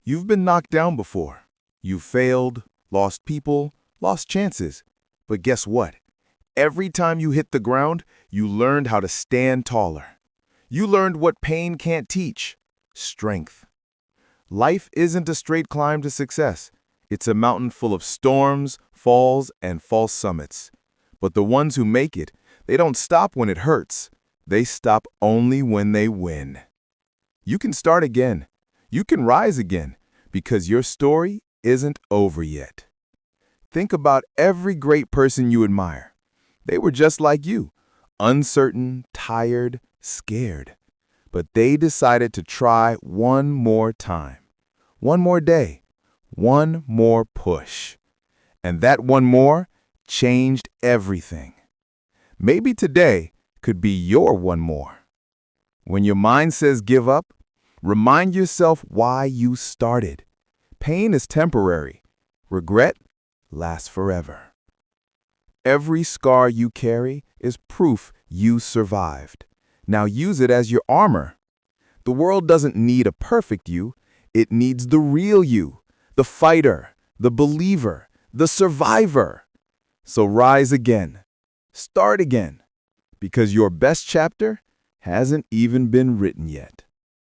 You've been knocked down before. You've failed, lost people, lost chances. But guess what? Every time you hit the ground, you learned how to stand taller. You learned what pain can't teach: strength. Life isn't a straight climb to success. It's a mountain full of storms, falls, and false summits. But the ones who make it, they don't stop when it hurts. They stop only when they win. You can start again. You can rise again, because your story isn't over yet. Think about every great person you admire. They were just like you, uncertain, tired, scared. But they decided to try one more time, one more day, one more push. And that one more changed everything. Maybe today could be your one more. When your mind says give up, remind yourself why you started. Pain is temporary. Regret lasts forever. Every scar you carry is proof you survived. Now use it as your armor. The world doesn't need a perfect you. It needs the real you, the fighter, the believer, the survivor. So rise again. Start again. Because your best chapter hasn't even been written yet.